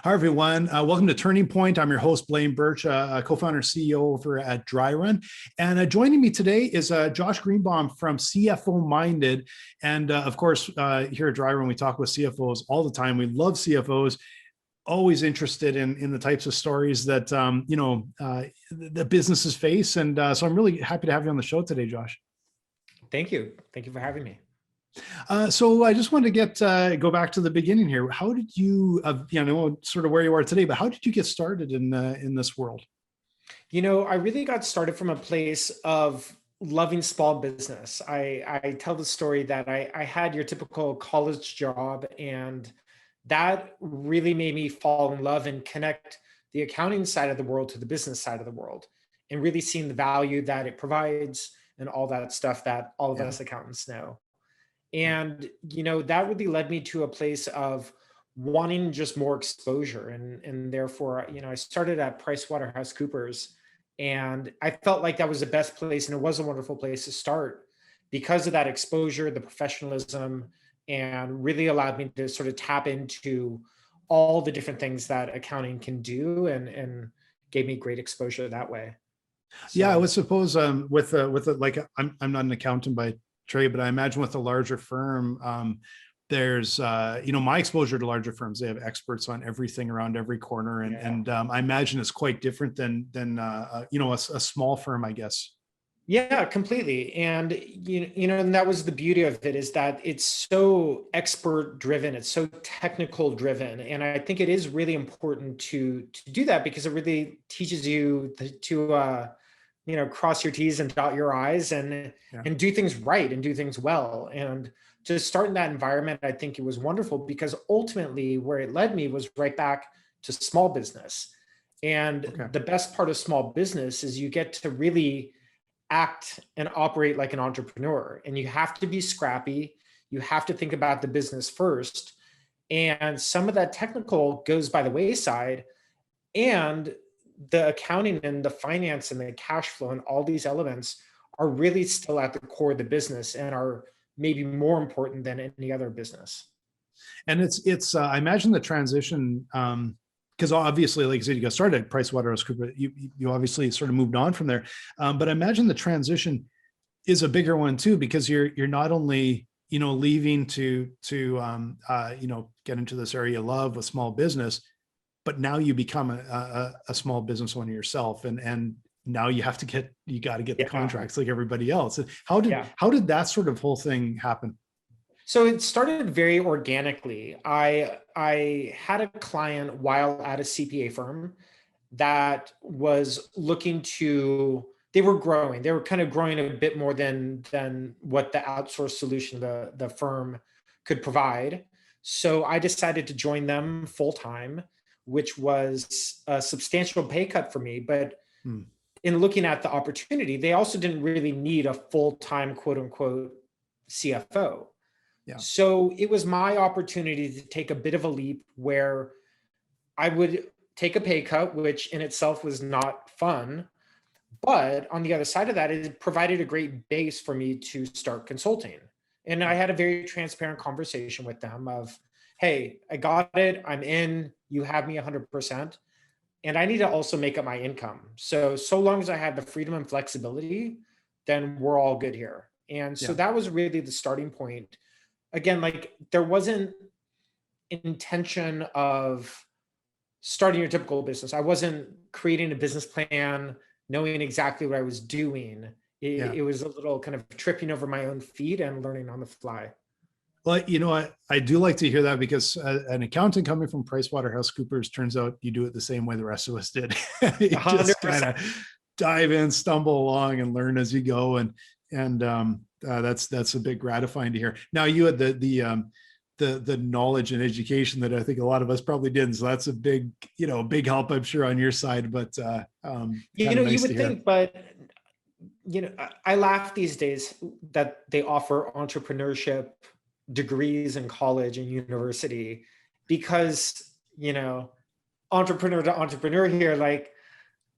Hi, everyone. Welcome to Turning Point. I'm your host, Blaine Birch, co-founder and CEO over at Dryrun. And joining me today is Josh Greenbaum from CFO Minded. And of course, here at Dryrun, we talk with CFOs all the time. We love CFOs, always interested in the types of stories that, the businesses face. And so I'm really happy to have you on the show today, Josh. Thank you. Thank you for having me. So I just wanted to go back to the beginning here. How did you, sort of where you are today, but how did you get started in this world? I really got started from a place of loving small business. I tell the story that I had your typical college job, and that really made me fall in love and connect the accounting side of the world to the business side of the world, and really seeing the value that it provides and all that stuff that all of us accountants know. And, that really led me to a place of wanting just more exposure. And therefore, I started at PricewaterhouseCoopers, and I felt like that was the best place. And it was a wonderful place to start because of that exposure, the professionalism, and really allowed me to sort of tap into all the different things that accounting can do, and gave me great exposure that way. Yeah, I So would suppose like I'm not an accountant by trade, but I imagine with a larger firm, there's my exposure to larger firms, they have experts on everything around every corner, and I imagine it's quite different than a small firm, I guess. Yeah, completely. And and that was the beauty of it, is that it's so expert driven, it's so technical driven. And I think it is really important to do that, because it really teaches you to cross your T's and dot your I's, and do things right and do things well. And to start in that environment, I think it was wonderful, because ultimately where it led me was right back to small business. And the best part of small business is you get to really act and operate like an entrepreneur, and you have to be scrappy. You have to think about the business first, and some of that technical goes by the wayside, and the accounting and the finance and the cash flow and all these elements are really still at the core of the business, and are maybe more important than any other business. And it's I imagine the transition, because obviously, like you said, you got started at PricewaterhouseCoopers, you obviously sort of moved on from there, but I imagine the transition is a bigger one too, because you're not only leaving to get into this area you love with small business, but now you become a small business owner yourself, and now you got to get the contracts like everybody else. How did that sort of whole thing happen? So it started very organically. I had a client while at a CPA firm that was looking to, they were growing. They were kind of growing a bit more than what the outsourced solution the firm could provide. So I decided to join them full time, which was a substantial pay cut for me. But in looking at the opportunity, they also didn't really need a full-time, quote unquote, CFO. So it was my opportunity to take a bit of a leap where I would take a pay cut, which in itself was not fun. But on the other side of that, it provided a great base for me to start consulting. And I had a very transparent conversation with them of, hey, I got it. I'm in. You have me 100%. And I need to also make up my income. So long as I had the freedom and flexibility, then we're all good here. And so that was really the starting point. Again, like, there wasn't intention of starting your typical business. I wasn't creating a business plan, knowing exactly what I was doing. It was a little kind of tripping over my own feet and learning on the fly. Well, I do like to hear that, because an accountant coming from PricewaterhouseCoopers, turns out you do it the same way the rest of us did. You just kind of dive in, stumble along, and learn as you go. And that's a bit gratifying to hear. Now, you had the knowledge and education that I think a lot of us probably didn't. So that's a big help, I'm sure, on your side. But you would think, but I laugh these days that they offer entrepreneurship degrees in college and university, because entrepreneur to entrepreneur here, like,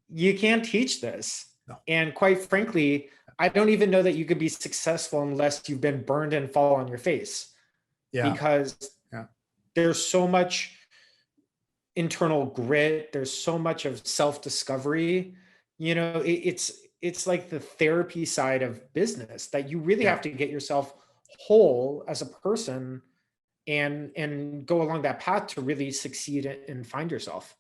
you can't teach this. No. And quite frankly, I don't even know that you could be successful unless you've been burned and fall on your face. Because there's so much internal grit. There's so much of self-discovery. It's like the therapy side of business that you really Yeah. have to get yourself whole as a person and go along that path to really succeed and find yourself.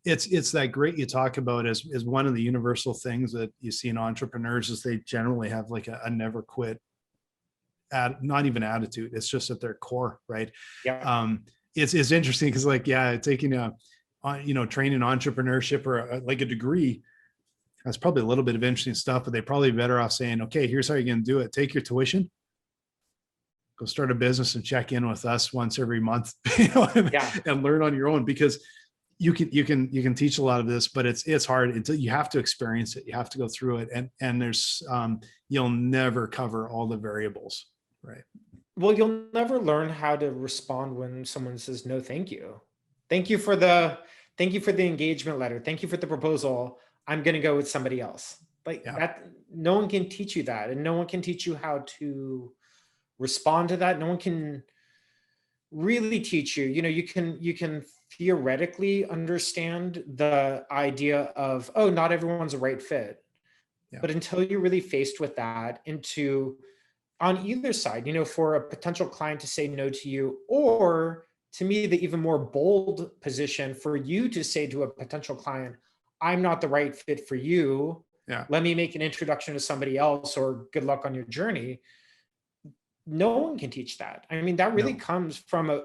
It's that grit you talk about is one of the universal things that you see in entrepreneurs is they generally have like a never quit not even attitude. It's just at their core, right? Yeah. It's interesting because like, yeah, taking training entrepreneurship or like a degree, that's probably a little bit of interesting stuff, but they probably better off saying, okay, here's how you're going to do it. Take your tuition, go start a business and check in with us once every month, Yeah. and learn on your own, because you can teach a lot of this, but it's hard until you have to experience it. You have to go through it. And there's, you'll never cover all the variables. Right. Well, you'll never learn how to respond when someone says no, thank you. Thank you for the thank you for the engagement letter. Thank you for the proposal. I'm going to go with somebody else. Like Yeah. that, no one can teach you that, and no one can teach you how to respond to that. No one can really teach you. You can theoretically understand the idea of, oh, not everyone's a right fit. Yeah. But until you're really faced with that, into on either side, for a potential client to say no to you, or to me, the even more bold position for you to say to a potential client, I'm not the right fit for you. Yeah. Let me make an introduction to somebody else, or good luck on your journey. No one can teach that. I mean, that really No. comes from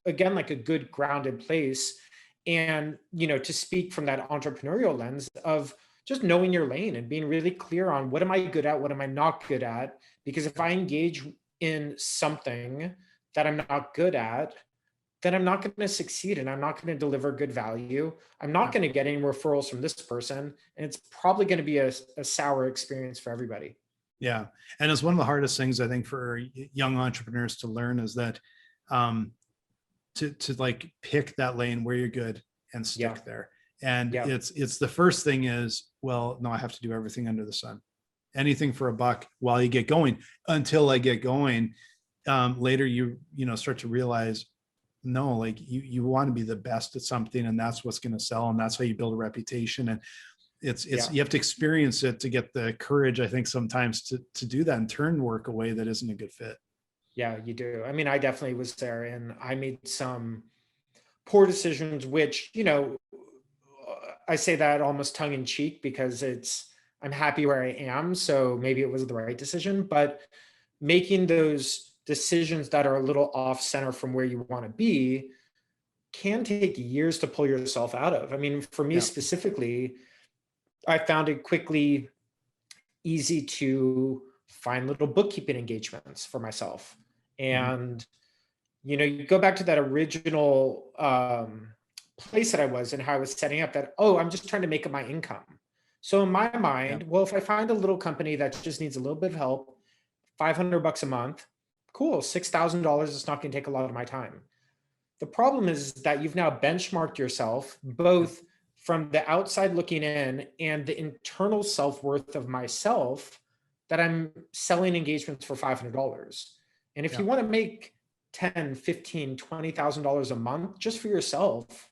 again, like a good grounded place. And, to speak from that entrepreneurial lens of just knowing your lane and being really clear on what am I good at? What am I not good at? Because if I engage in something that I'm not good at, then I'm not going to succeed, and I'm not going to deliver good value. I'm not Yeah. going to get any referrals from this person. And it's probably going to be a sour experience for everybody. Yeah. And it's one of the hardest things I think for young entrepreneurs to learn is that, to like pick that lane where you're good and stick Yeah. there. And Yeah. it's the first thing is, well, no, I have to do everything under the sun, anything for a buck while you get going. Until I get going, later you start to realize, no, like you want to be the best at something, and that's what's going to sell, and that's how you build a reputation. And it's Yeah. you have to experience it to get the courage, I think, sometimes to do that and turn work away that isn't a good fit. Yeah, you do. I mean, I definitely was there, and I made some poor decisions, which, I say that almost tongue in cheek because I'm happy where I am. So maybe it was the right decision, but making those decisions that are a little off center from where you want to be can take years to pull yourself out of. I mean, for me Yeah. specifically, I found it quickly easy to find little bookkeeping engagements for myself. And, you go back to that original place that I was and how I was setting up that, oh, I'm just trying to make up my income. So in my mind, Yeah. well, if I find a little company that just needs a little bit of help, $500 a month, cool, $6,000 is not going to take a lot of my time. The problem is that you've now benchmarked yourself both from the outside looking in and the internal self-worth of myself, that I'm selling engagements for $500. And if Yeah. you want to make 10, 15, $20,000 a month just for yourself,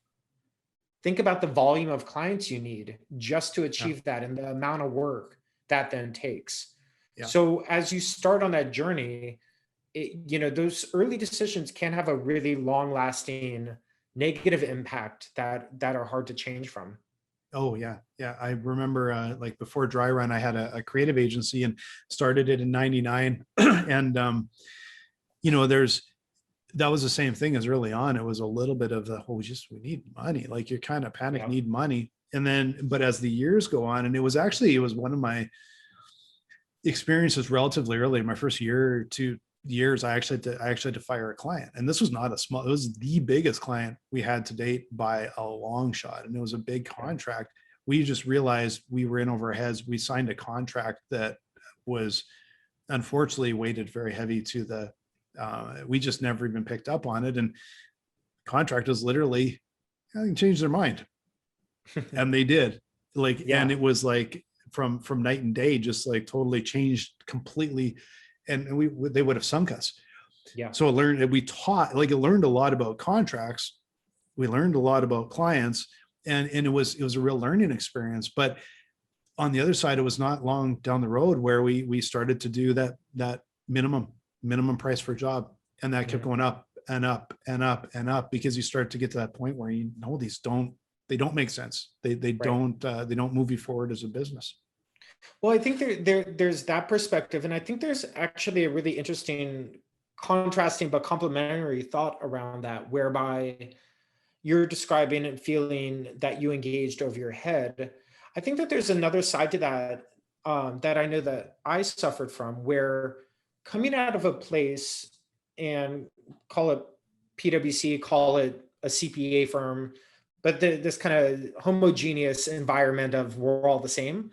think about the volume of clients you need just to achieve that, and the amount of work that then takes. Yeah. So as you start on that journey, those early decisions can have a really long lasting negative impact that are hard to change from. Oh yeah. Yeah. I remember, like before Dryrun, I had a creative agency and started it in 99. And, that was the same thing as early on. It was a little bit of the, we need money. Like you're kind of panic, need money. And then, but as the years go on, and it was one of my experiences relatively early, my first year or 2 years, I actually had to fire a client. And this was not it was the biggest client we had to date by a long shot. And it was a big contract. We just realized we were in over our heads. We signed a contract that was unfortunately weighted very heavy to the, we just never even picked up on it. And contract was literally, I think, changed their mind. And they did, and it was like from night and day, just like totally changed completely. And they would have sunk us. Yeah. So it learned a lot about contracts we learned a lot about clients, and it was a real learning experience. But on the other side, it was not long down the road where we started to do that minimum price for a job, and that kept going up and up and up and up, because you start to get to that point where you know they don't make sense. They don't move you forward as a business. Well, I think there's that perspective, and I think there's actually a really interesting contrasting but complementary thought around that, whereby you're describing and feeling that you engaged over your head. I think that there's another side to that, that I know that I suffered from, where coming out of a place, and call it PwC, call it a CPA firm, but this kind of homogeneous environment of we're all the same.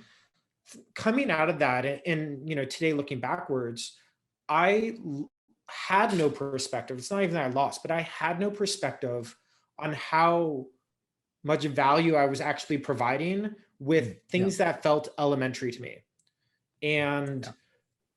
Coming out of that, and today looking backwards, I had no perspective. It's not even that I lost, but I had no perspective on how much value I was actually providing with things that felt elementary to me. And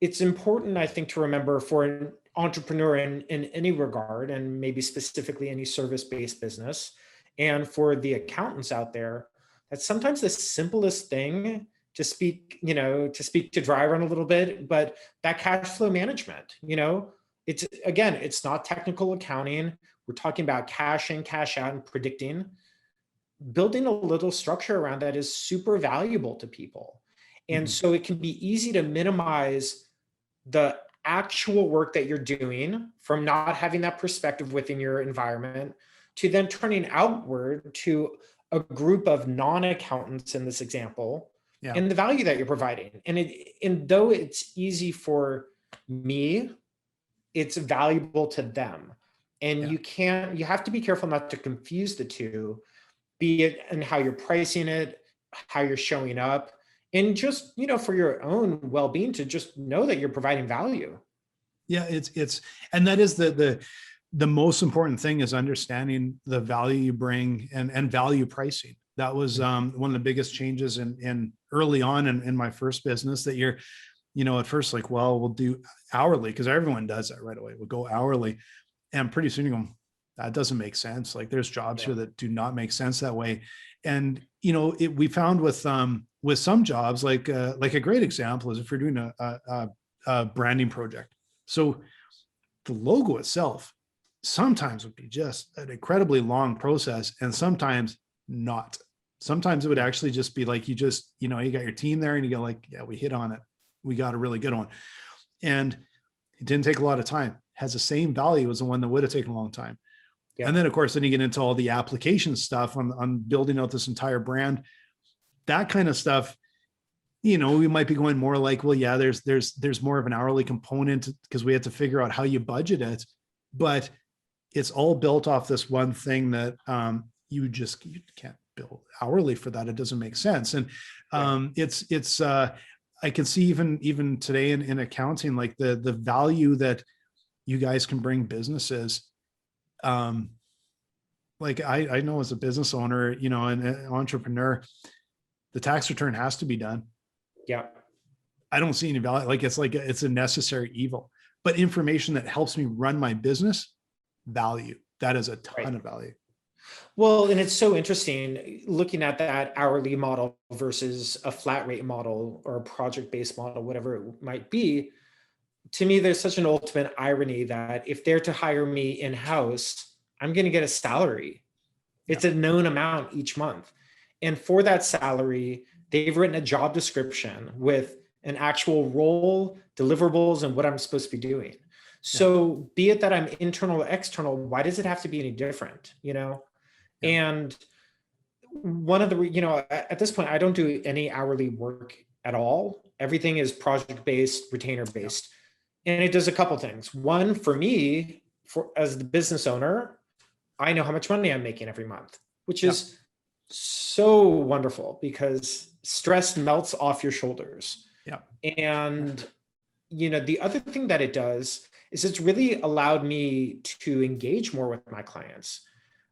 it's important, I think, to remember for an entrepreneur in any regard, and maybe specifically any service-based business, and for the accountants out there, that sometimes the simplest thing, to speak to Dryrun a little bit, but that cash flow management, it's not technical accounting. We're talking about cash in, cash out, and predicting. Building a little structure around that is super valuable to people. And so it can be easy to minimize the actual work that you're doing from not having that perspective within your environment, to then turning outward to a group of non-accountants in this example, and the value that you're providing. And though it's easy for me, it's valuable to them. And you have to be careful not to confuse the two, be it in how you're pricing it, how you're showing up, and just, for your own well-being, to just know that you're providing value. Yeah, and that is the most important thing, is understanding the value you bring, and value pricing. That was one of the biggest changes in early on in my first business, that you're, at first like, well, we'll do hourly, because everyone does that right away. We'll go hourly. And pretty soon you go, that doesn't make sense. Like, there's jobs here that do not make sense that way. And, we found with some jobs, like a great example is if you're doing a branding project. So the logo itself sometimes would be just an incredibly long process, and sometimes not. Sometimes it would actually just be like, you got your team there and you go like, yeah, we hit on it. We got a really good one. And it didn't take a lot of time. Has the same value as the one that would have taken a long time. Yeah. And then of course, then you get into all the application stuff on building out this entire brand, that kind of stuff. We might be going more like, well, yeah, there's more of an hourly component, because we have to figure out how you budget it, but it's all built off this one thing that you can't bill hourly for that. It doesn't make sense. And it's I can see even today in accounting, like the value that you guys can bring businesses. Like I know as a business owner, an entrepreneur, the tax return has to be done. Yeah. I don't see any value. It's a necessary evil, but information that helps me run my business, value. That is a ton of value. Well, and it's so interesting looking at that hourly model versus a flat rate model or a project-based model, whatever it might be. To me, there's such an ultimate irony that if they're to hire me in-house, I'm going to get a salary. It's a known amount each month. And for that salary, they've written a job description with an actual role, deliverables, and what I'm supposed to be doing. So be it that I'm internal or external, why does it have to be any different? And one of the, at this point, I don't do any hourly work at all. Everything is project-based, retainer-based. And it does a couple things. One, for me, as the business owner, I know how much money I'm making every month, which is so wonderful, because stress melts off your shoulders. Yeah. And, the other thing that it does is it's really allowed me to engage more with my clients.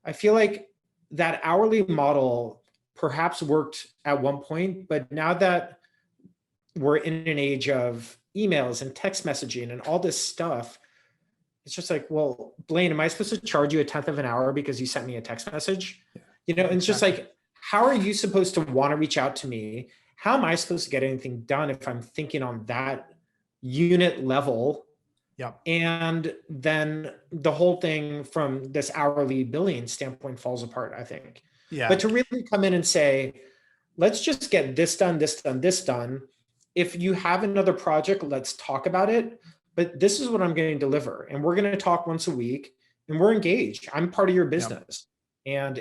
I feel like that hourly model perhaps worked at one point, but now that we're in an age of emails and text messaging and all this stuff, it's just like, well, Blaine, am I supposed to charge you 1/10 of an hour because you sent me a text message? And it's just like, how are you supposed to want to reach out to me? How am I supposed to get anything done if I'm thinking on that unit level? Yeah. And then the whole thing from this hourly billing standpoint falls apart, I think. Yeah. But to really come in and say, let's just get this done, this done, this done. If you have another project, let's talk about it. But this is what I'm going to deliver. And we're going to talk once a week and we're engaged. I'm part of your business. And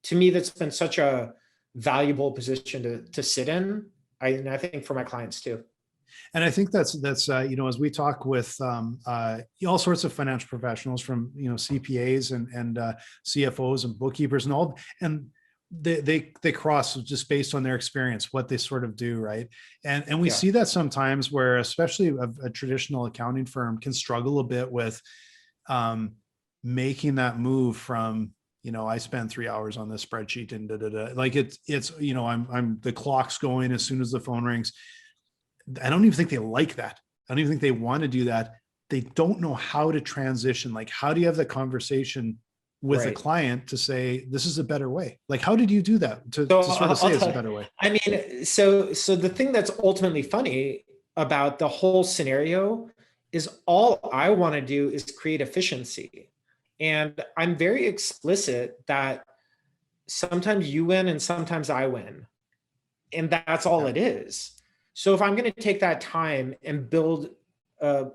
to me, that's been such a valuable position to sit in. And I think for my clients too. And I think that's as we talk with all sorts of financial professionals, from CPAs and CFOs and bookkeepers and all, and they cross just based on their experience, what they sort of do, right? And we see that sometimes where, especially a traditional accounting firm can struggle a bit with making that move from, I spend 3 hours on this spreadsheet and like it's I'm the clock's going as soon as the phone rings. I don't even think they like that. I don't even think they want to do that. They don't know how to transition. Like, how do you have the conversation with a client to say, this is a better way? Like, how did you do that to sort of say it's a better way? I mean, so the thing that's ultimately funny about the whole scenario is all I want to do is create efficiency. And I'm very explicit that sometimes you win and sometimes I win. And that's all it is. So if I'm going to take that time and build a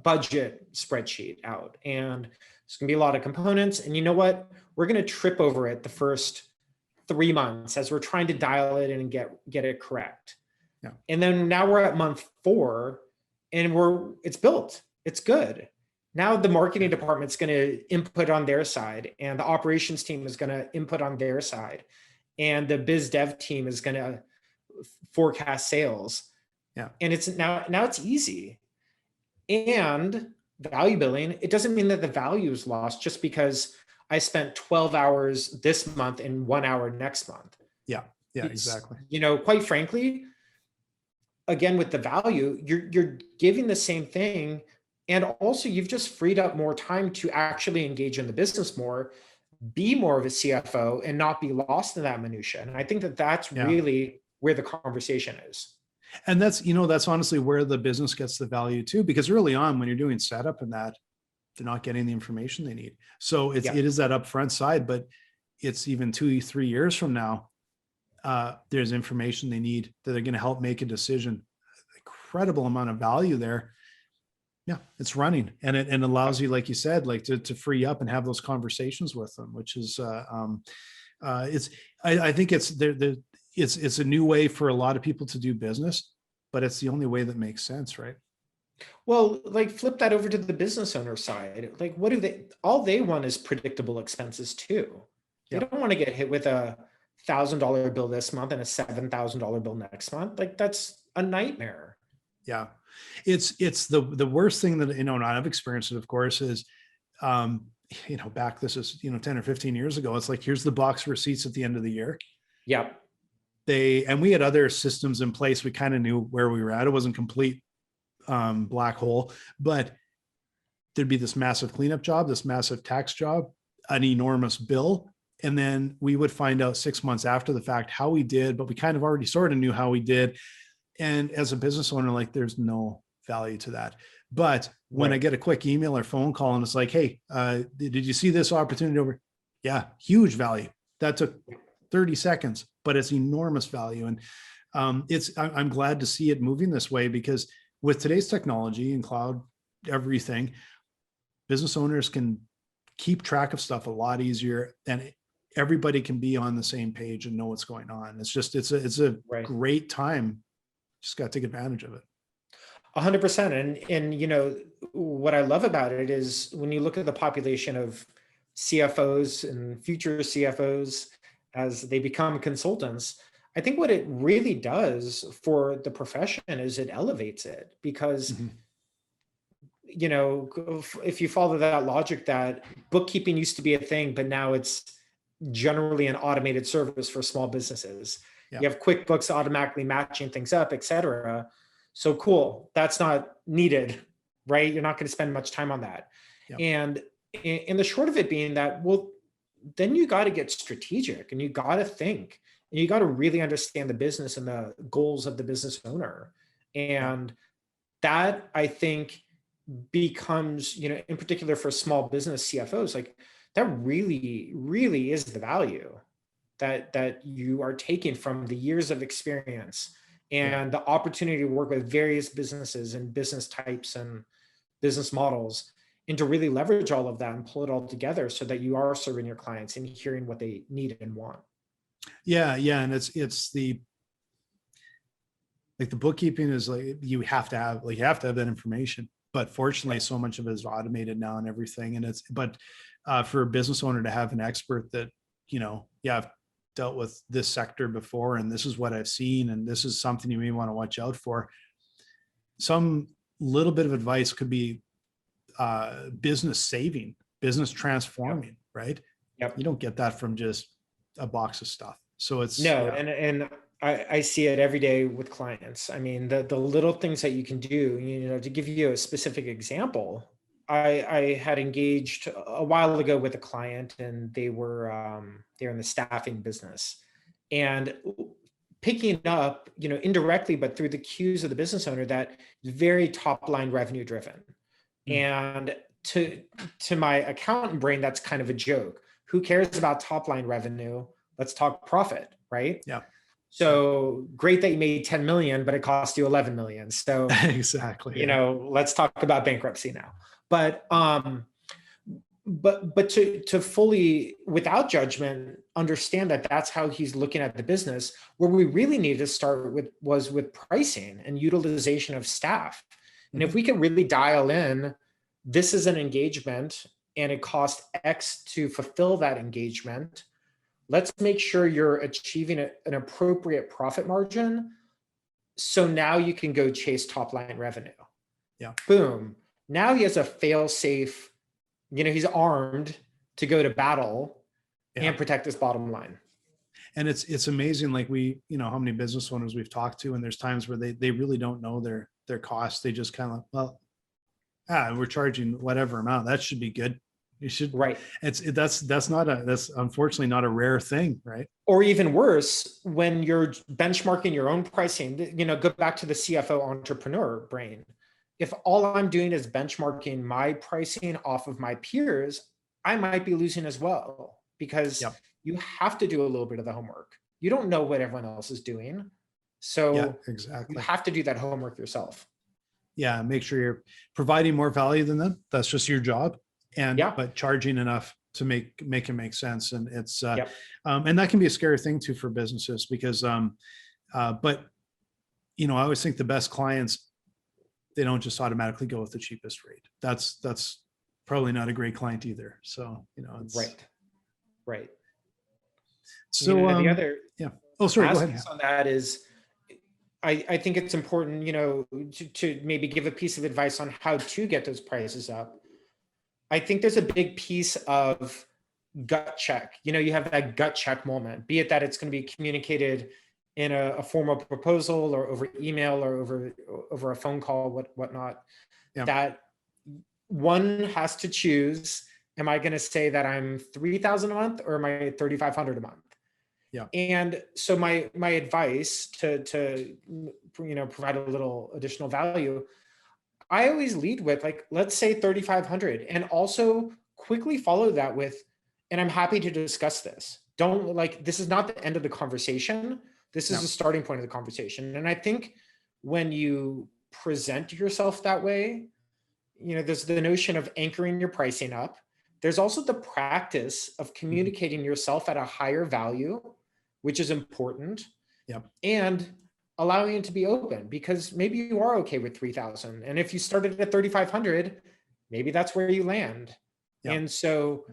budget spreadsheet out, and there's going to be a lot of components, and you know what? We're going to trip over it the first 3 months as we're trying to dial it in and get it correct. Yeah. And then now we're at month 4 and it's built. It's good. Now the marketing department's going to input on their side, and the operations team is going to input on their side, and the biz dev team is going to forecast sales. Yeah. And it's now it's easy. And value billing, it doesn't mean that the value is lost just because I spent 12 hours this month and 1 hour next month. Yeah. Yeah, exactly. Quite frankly, again, with the value, you're giving the same thing. And also you've just freed up more time to actually engage in the business more, be more of a CFO, and not be lost in that minutia. And I think that that's really where the conversation is. And that's honestly where the business gets the value too, because early on when you're doing setup and that, they're not getting the information they need. So it is that upfront side, but it's even 2-3 years from now, there's information they need that are going to help make a decision. Incredible amount of value there. Yeah, it's running, and it allows you, like you said, like to free up and have those conversations with them, which is I think it's a new way for a lot of people to do business, but it's the only way that makes sense, right? Well, like flip that over to the business owner side. Like, what do all they want is predictable expenses too. They don't want to get hit with a $1,000 bill this month and a $7,000 bill next month. Like, that's a nightmare. Yeah. It's the worst thing that, and I've experienced it, of course, is, back, this is, 10 or 15 years ago, it's like, here's the box of receipts at the end of the year. Yep. And we had other systems in place. We kind of knew where we were at. It wasn't complete black hole, but there'd be this massive cleanup job, this massive tax job, an enormous bill. And then we would find out 6 months after the fact how we did, but we kind of already sort of knew how we did. And as a business owner, like, there's no value to that. But when I get a quick email or phone call and it's like, hey, did you see this opportunity over? Yeah, huge value. That took 30 seconds, but it's enormous value. And I'm glad to see it moving this way, because with today's technology and cloud, everything, business owners can keep track of stuff a lot easier, and everybody can be on the same page and know what's going on. It's a great time. Just got to take advantage of it. 100%. And what I love about it is when you look at the population of CFOs and future CFOs as they become consultants, I think what it really does for the profession is it elevates it, because if you follow that logic that bookkeeping used to be a thing, but now it's generally an automated service for small businesses. You have QuickBooks automatically matching things up, et cetera. So cool. That's not needed right? You're not going to spend much time on that. Yep. And in the short of it being that, well, then you got to get strategic and you got to think and you got to really understand the business and the goals of the business owner. Yep. And that, I think, becomes, in particular for small business CFOs, like that really, really is the value that you are taking from the years of experience and the opportunity to work with various businesses and business types and business models, and to really leverage all of that and pull it all together so that you are serving your clients and hearing what they need and want. Yeah. And it's the bookkeeping is like, you have to have that information, but fortunately so much of it is automated now and everything. And for a business owner to have an expert that, I've dealt with this sector before, and this is what I've seen, and this is something you may want to watch out for. Some little bit of advice could be business saving, business transforming, right? Yep. You don't get that from just a box of stuff. So it's and I see it every day with clients. I mean, the little things that you can do, to give you a specific example, I had engaged a while ago with a client, and they're in the staffing business, and picking up, indirectly, but through the cues of the business owner, that is very top line revenue driven. And to my accountant brain, that's kind of a joke. Who cares about top line revenue? Let's talk profit, right? Yeah. So great that you made 10 million, but it cost you 11 million. So exactly. Let's talk about bankruptcy now. But to fully, without judgment, understand that that's how he's looking at the business. Where we really needed to start was with pricing and utilization of staff. And if we can really dial in, this is an engagement and it costs X to fulfill that engagement. Let's make sure you're achieving an appropriate profit margin. So now you can go chase top line revenue. Yeah. Boom. Now he has a fail safe, he's armed to go to battle and protect his bottom line. And it's amazing. Like how many business owners we've talked to, and there's times where they really don't know their costs. They just kind of, we're charging whatever amount. That should be good. You should, right. That's unfortunately not a rare thing, right? Or even worse, when you're benchmarking your own pricing, go back to the CFO entrepreneur brain. If all I'm doing is benchmarking my pricing off of my peers, I might be losing as well, because you have to do a little bit of the homework. You don't know what everyone else is doing. So exactly. You have to do that homework yourself. Yeah. Make sure you're providing more value than them. That's just your job. But charging enough to make it make sense. And it's, and that can be a scary thing too for businesses, because, but I always think the best clients, they don't just automatically go with the cheapest rate. That's probably not a great client either. So, it's right. So the other go ahead. On that is, I think it's important, to maybe give a piece of advice on how to get those prices up. I think there's a big piece of gut check. You have that gut check moment, be it that it's going to be communicated in a formal proposal or over email or over a phone call, whatnot. That one has to choose, am I going to say that I'm 3,000 a month or am I 3,500 a month? Yeah. And so my advice to provide a little additional value, I always lead with, like, let's say 3,500, and also quickly follow that with, and I'm happy to discuss this. This is not the end of the conversation. This is the starting point of the conversation. And I think when you present yourself that way, there's the notion of anchoring your pricing up. There's also the practice of communicating yourself at a higher value, which is important. And allowing it to be open, because maybe you are okay with 3,000. And if you started at 3,500, maybe that's where you land. And so,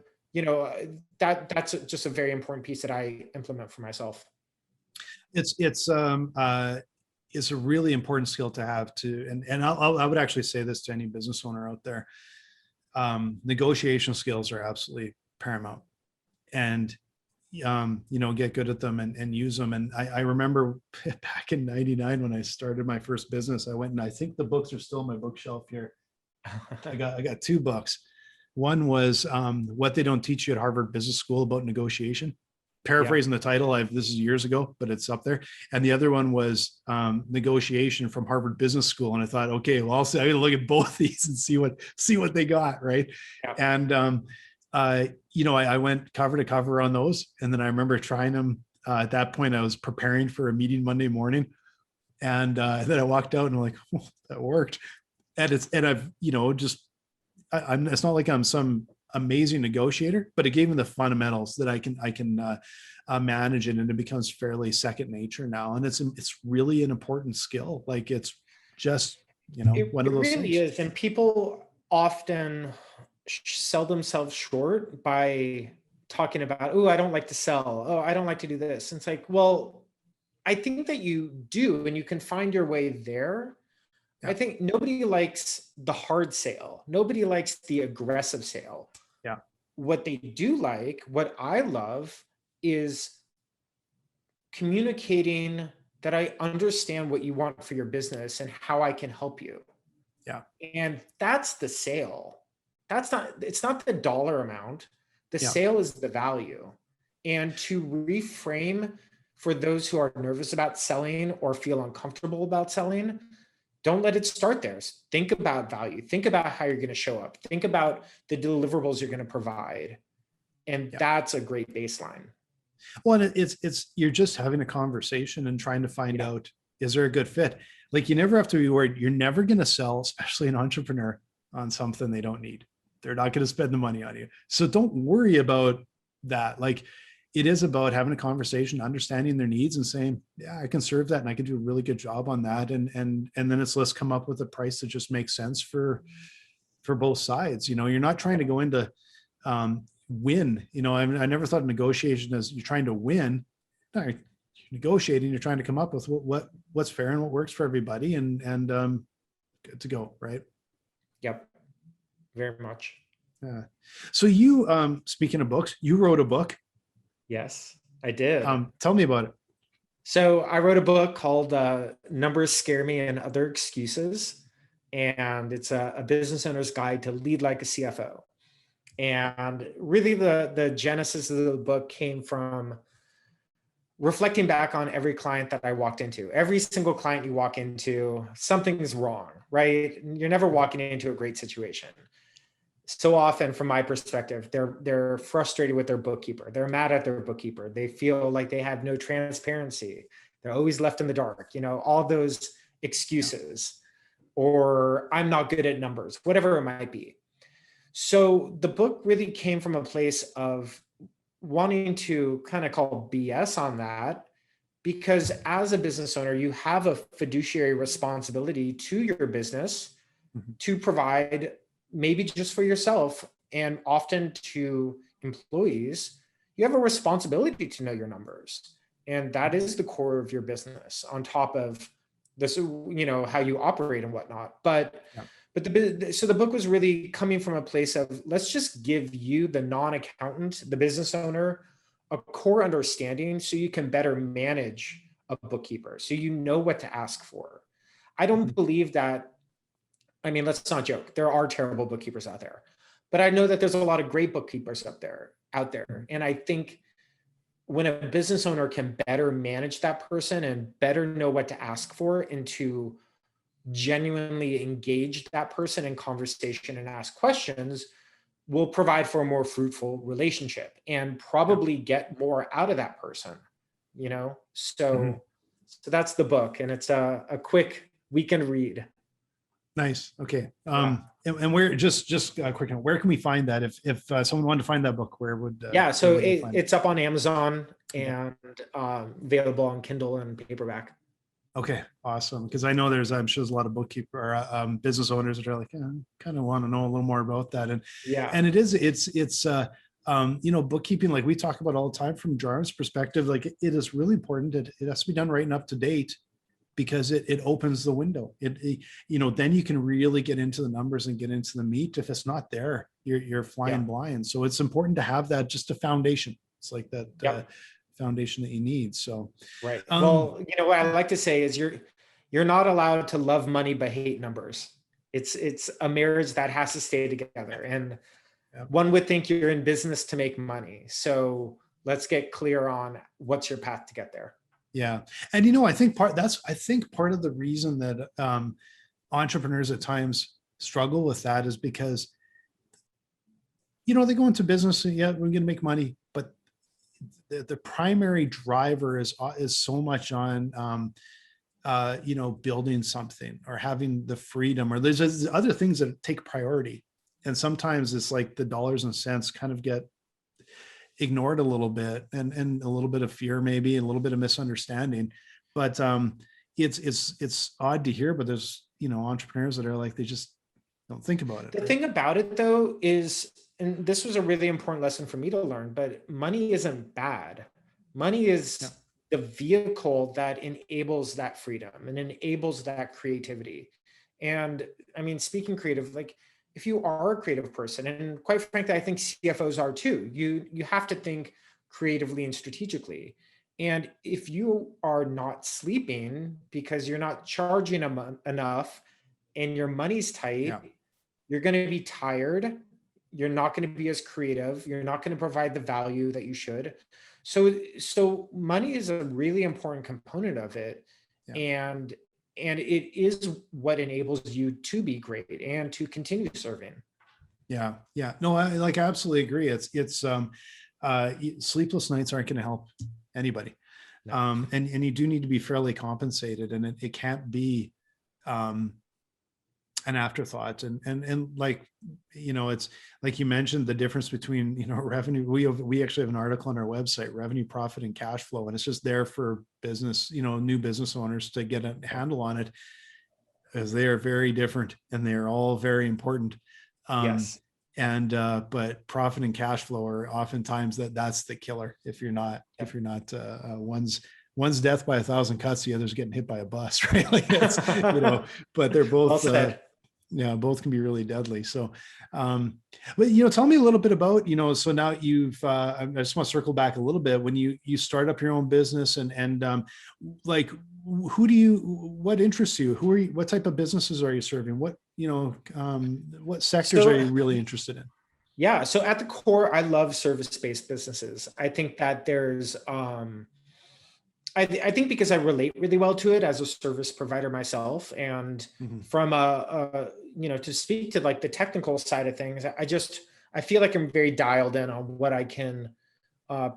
that's just a very important piece that I implement for myself. It's a really important skill to have and I would actually say this to any business owner out there. Negotiation skills are absolutely paramount, and get good at them and use them. And I remember back in '99 when I started my first business, I went, and I think the books are still on my bookshelf here. I got two books. One was What They Don't Teach You at Harvard Business School about negotiation. Yeah. Paraphrasing the title, this is years ago, but it's up there. And the other one was Negotiation from Harvard Business School. And I thought, okay, well, I gotta look at both these and see what they got, right? Yeah. And I went cover to cover on those, and then I remember trying them. At that point, I was preparing for a meeting Monday morning, and then I walked out and I'm like, oh, that worked. And I've I'm it's not like I'm some amazing negotiator, but it gave me the fundamentals that I can manage it, and it becomes fairly second nature now. And it's really an important skill. Like it's just one of those really things. is, and people often sell themselves short by talking about, oh, I don't like to sell. Oh, I don't like to do this. And it's like, well, I think that you do, and you can find your way there. Yeah. I think nobody likes the hard sale. Nobody likes the aggressive sale. Yeah. What they do like, what I love, is communicating that I understand what you want for your business and how I can help you. Yeah. And that's the sale. It's not the dollar amount. The Yeah. sale is the value. And to reframe for those who are nervous about selling or feel uncomfortable about selling, don't let it start there. Think about value. Think about how you're going to show up. Think about the deliverables you're going to provide. And that's a great baseline. Well, and it's you're just having a conversation and trying to find out, is there a good fit? Like you never have to be worried. You're never going to sell, especially an entrepreneur, on something they don't need. They're not going to spend the money on you. So don't worry about that. Like it is about having a conversation, understanding their needs and saying, yeah, I can serve that and I can do a really good job on that. And then let's come up with a price that just makes sense for both sides. You're not trying to go into win. I never thought of negotiation as you're trying to win. No, you're negotiating, you're trying to come up with what's fair and what works for everybody, and good to go, right? Yep, very much. Yeah. So you, speaking of books, you wrote a book. Yes, I did. Tell me about it. So I wrote a book called Numbers Scare Me and Other Excuses. And it's a business owner's guide to lead like a CFO. And really the genesis of the book came from reflecting back on every client that I walked into. Every single client you walk into, something is wrong, right? You're never walking into a great situation. So often, from my perspective, they're frustrated with their bookkeeper. They're mad at their bookkeeper. They feel like they have no transparency. They're always left in the dark, all those excuses, or I'm not good at numbers, whatever it might be. So the book really came from a place of wanting to kind of call BS on that, because as a business owner, you have a fiduciary responsibility to your business to provide, maybe just for yourself and often to employees. You have a responsibility to know your numbers. And that is the core of your business, on top of this, how you operate and whatnot. But so the book was really coming from a place of, let's just give you, the non-accountant, the business owner, a core understanding so you can better manage a bookkeeper, so you know what to ask for. I don't believe that, let's not joke. There are terrible bookkeepers out there, but I know that there's a lot of great bookkeepers out there. And I think when a business owner can better manage that person and better know what to ask for, and to genuinely engage that person in conversation and ask questions, will provide for a more fruitful relationship and probably get more out of that person, So that's the book, and it's a quick weekend read. Nice. Okay. And where, just quick, where can we find that? If someone wanted to find that book, where would? So it's up on Amazon and available on Kindle and paperback. Okay, awesome. Because I know I'm sure there's a lot of bookkeeper business owners that are like, kind of want to know a little more about that. And it's bookkeeping, like we talk about all the time from Dryrun's perspective, like it is really important that it has to be done right and up to date, because it opens the window. Then you can really get into the numbers and get into the meat. If it's not there, you're flying blind. So it's important to have that, just a foundation. It's like that foundation that you need. So right. Well, what I like to say is you're not allowed to love money but hate numbers. It's a marriage that has to stay together. And Yeah. one would think you're in business to make money. So let's get clear on what's your path to get there. Yeah. And I think part of the reason that entrepreneurs at times struggle with that is because they go into business and yeah, we're going to make money, but the primary driver is so much on building something or having the freedom, or there's other things that take priority. And sometimes it's like the dollars and cents kind of get ignored a little bit, and a little bit of fear, maybe, and a little bit of misunderstanding. But it's odd to hear, but there's entrepreneurs that are like, they just don't think about it. The thing about it though is, and this was a really important lesson for me to learn, but money isn't bad. Money is the vehicle that enables that freedom and enables that creativity. And I mean, speaking creative, like if you are a creative person, and quite frankly, I think CFOs are too, you have to think creatively and strategically. And if you are not sleeping because you're not charging enough and your money's tight, you're going to be tired. You're not going to be as creative. You're not going to provide the value that you should. So money is a really important component of it. And it is what enables you to be great and to continue serving. Yeah. No, I absolutely agree. It's sleepless nights aren't going to help anybody. No. And you do need to be fairly compensated, and it can't be an afterthought. And like, it's like you mentioned, the difference between, revenue. We actually have an article on our website, revenue, profit, and cash flow. And it's just there for business, new business owners to get a handle on it, as they are very different and they're all very important. Yes. But profit and cash flow are oftentimes that's the killer. If you're not one's death by 1,000 cuts, the other's getting hit by a bus, right? Like it's, but they're both, both can be really deadly. So, but, tell me a little bit about, so now you've, I just want to circle back a little bit when you start up your own business and like, what interests you? Who are you, what type of businesses are you serving? What sectors are you really interested in? Yeah. So at the core, I love service-based businesses. I think that there's, I think because I relate really well to it as a service provider myself, and from to speak to like the technical side of things, I feel like I'm very dialed in on what I can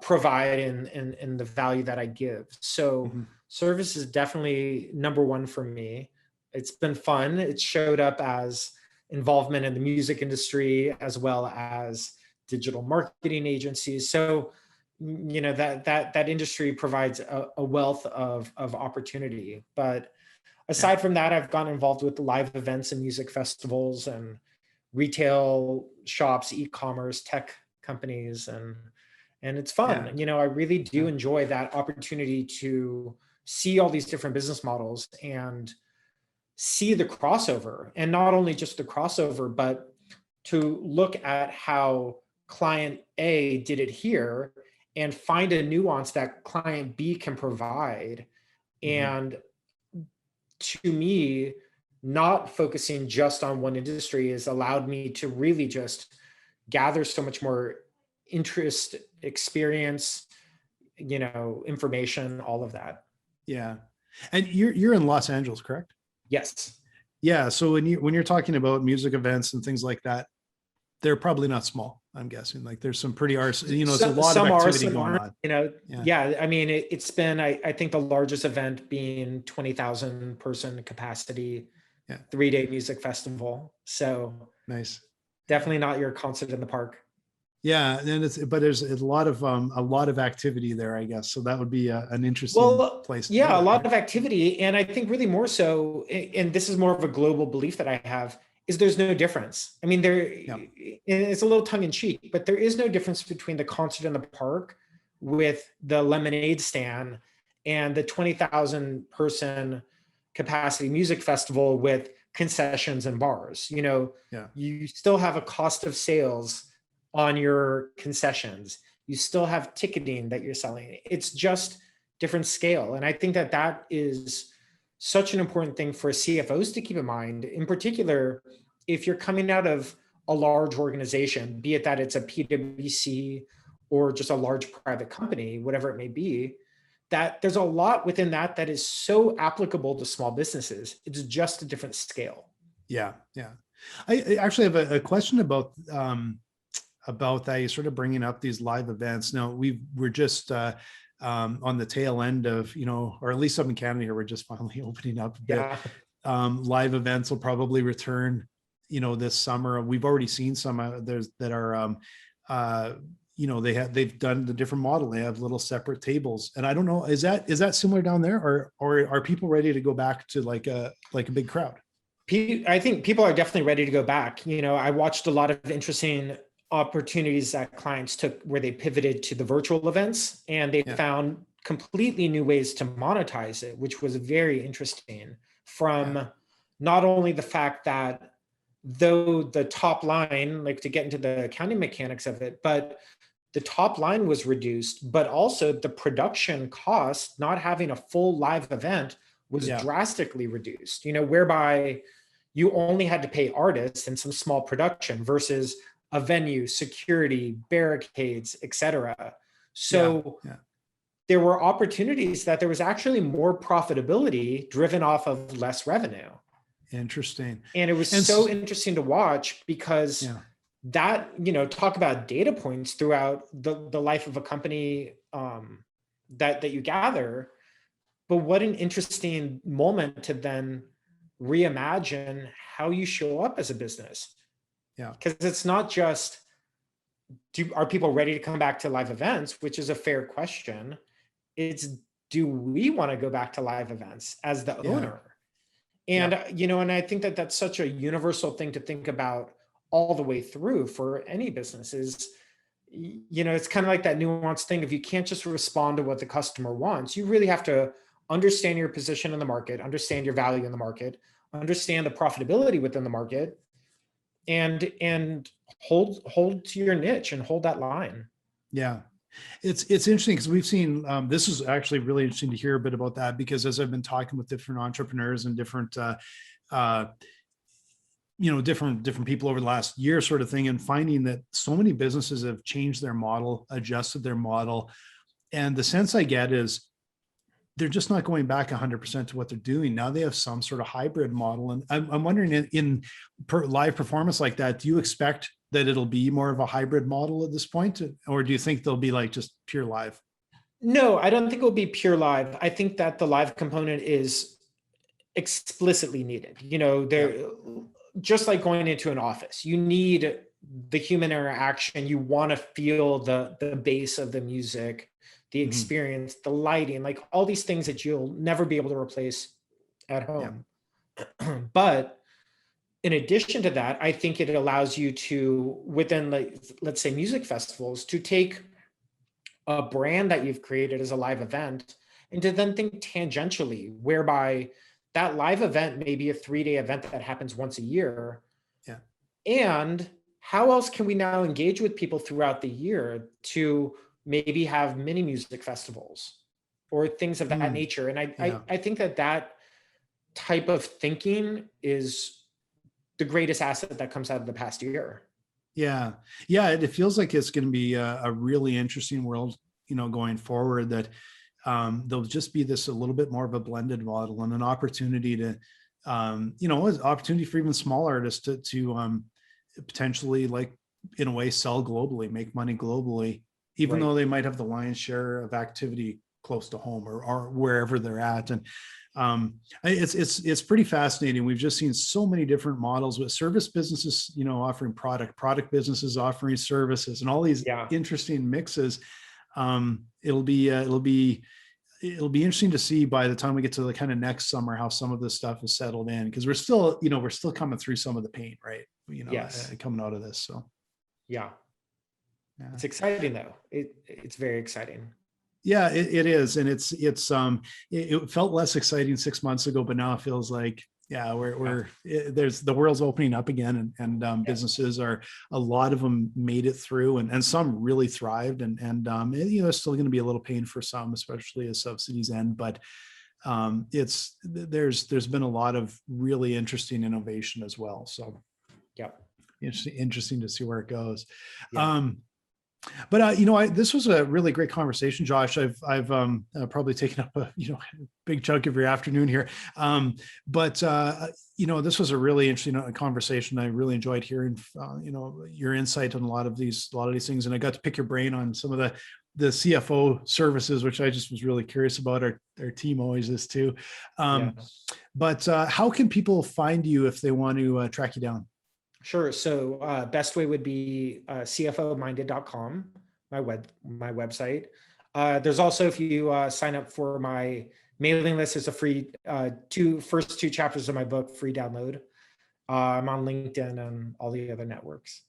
provide and the value that I give. So service is definitely number one for me. It's been fun. It showed up as involvement in the music industry as well as digital marketing agencies. So that industry provides a wealth of opportunity. But aside from that, I've gotten involved with live events and music festivals and retail shops, e-commerce, tech companies, and it's fun. I really do enjoy that opportunity to see all these different business models and see the crossover, and not only just the crossover, but to look at how client A did it here and find a nuance that client B can provide. And to me, not focusing just on one industry has allowed me to really just gather so much more interest, experience, information, all of that. Yeah. And you're in Los Angeles, correct? Yes. Yeah. So when you're talking about music events and things like that, they're probably not small, I'm guessing. Like there's some pretty it's a lot of activity going on. I mean, it's been, I think the largest event being 20,000 person capacity, 3-day music festival. So nice. Definitely not your concert in the park. Yeah, and but there's a lot of activity there, I guess. So that would be an interesting place. Yeah, a lot of activity, and I think really more so, and this is more of a global belief that I have, is there's no difference. I mean, it's a little tongue in cheek, but there is no difference between the concert in the park with the lemonade stand and the 20,000 person capacity music festival with concessions and bars. You still have a cost of sales on your concessions. You still have ticketing that you're selling. It's just different scale. And I think that is such an important thing for CFOs to keep in mind, in particular, if you're coming out of a large organization, be it that it's a PwC or just a large private company, whatever it may be, that there's a lot within that that is so applicable to small businesses. It's just a different scale. Yeah, yeah. I actually have a question about that. You're sort of bringing up these live events. Now we're just on the tail end of, or at least up in Canada here, we're just finally opening up a bit. Yeah. Live events will probably return, this summer. We've already seen some that are, they've done the different model. They have little separate tables, and I don't know, is that similar down there, or are people ready to go back to like a big crowd? I think people are definitely ready to go back. I watched a lot of interesting opportunities that clients took where they pivoted to the virtual events, and they found completely new ways to monetize it, which was very interesting. From not only the fact that, though the top line, like to get into the accounting mechanics of it, but the top line was reduced, but also the production cost, not having a full live event, was drastically reduced, whereby you only had to pay artists and some small production versus a venue, security, barricades, etc. So there were opportunities that there was actually more profitability driven off of less revenue. Interesting. And it was so interesting to watch, because that, talk about data points throughout the life of a company that you gather. But what an interesting moment to then reimagine how you show up as a business. Yeah. Because it's not just, are people ready to come back to live events, which is a fair question. It's, do we want to go back to live events as the owner? And, and I think that that's such a universal thing to think about all the way through for any business is, it's kind of like that nuanced thing. If you can't just respond to what the customer wants, you really have to understand your position in the market, understand your value in the market, understand the profitability within the market, and hold to your niche and hold that line. Yeah. It's interesting because we've seen, this is actually really interesting to hear a bit about that, because as I've been talking with different entrepreneurs and different, different people over the last year sort of thing, and finding that so many businesses have changed their model, adjusted their model. And the sense I get is they're just not going back 100% to what they're doing. Now they have some sort of hybrid model. And I'm wondering, in live performance like that, do you expect that it'll be more of a hybrid model at this point? Or do you think they'll be like just pure live? No, I don't think it'll be pure live. I think that the live component is explicitly needed. Just like going into an office, you need the human interaction. You want to feel the bass of the music, the experience, the lighting, like all these things that you'll never be able to replace at home. But in addition to that, I think it allows you to, within, like, let's say music festivals, to take a brand that you've created as a live event and to then think tangentially, whereby that live event may be a 3-day event that happens once a year. And how else can we now engage with people throughout the year to maybe have mini music festivals or things of that nature? And I think that type of thinking is the greatest asset that comes out of the past year. Yeah. It feels like it's going to be a really interesting world, going forward, that there'll just be this a little bit more of a blended model, and an opportunity to, an opportunity for even small artists to potentially, like, in a way, sell globally, make money globally, even though they might have the lion's share of activity close to home or wherever they're at. And it's pretty fascinating. We've just seen so many different models with service businesses, offering product businesses offering services, and all these interesting mixes. It'll be interesting to see by the time we get to the kind of next summer how some of this stuff is settled in, because we're still coming through some of the pain, right? Coming out of this. So it's exciting though. It's very exciting. Yeah, it is. And it felt less exciting 6 months ago, but now it feels like, there's the world's opening up again, and businesses a lot of them made it through, and some really thrived, and there's still going to be a little pain for some, especially as subsidies end, but there's been a lot of really interesting innovation as well. So Yeah. interesting to see where it goes. Yeah. But this was a really great conversation, Josh. I've probably taken up a big chunk of your afternoon here. But this was a really interesting conversation. I really enjoyed hearing your insight on a lot of these things, and I got to pick your brain on some of the CFO services, which I just was really curious about. Our team always is too. But how can people find you if they want to track you down? Sure. So best way would be cfominded.com, my website. There's also, if you sign up for my mailing list, it's a free first two chapters of my book, free download. I'm on LinkedIn and all the other networks.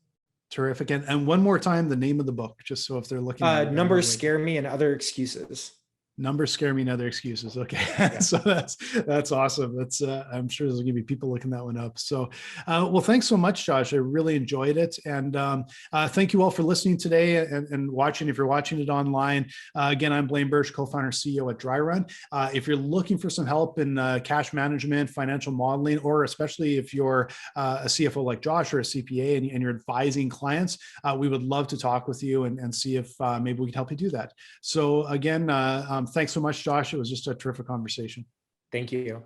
Terrific. And one more time, the name of the book, just so if they're looking at it. Numbers Scare Me and Other Excuses. Numbers Scare Me and Other Excuses. Okay. Yeah. So that's awesome. That's I'm sure there's gonna be people looking that one up. So well, thanks so much, Josh. I really enjoyed it. And thank you all for listening today and watching. If you're watching it online, again, I'm Blaine Birch, co-founder CEO at Dryrun. If you're looking for some help in cash management, financial modeling, or especially if you're a CFO like Josh or a CPA and you're advising clients, we would love to talk with you and see if maybe we can help you do that. So again, thanks so much, Josh. It was just a terrific conversation. Thank you.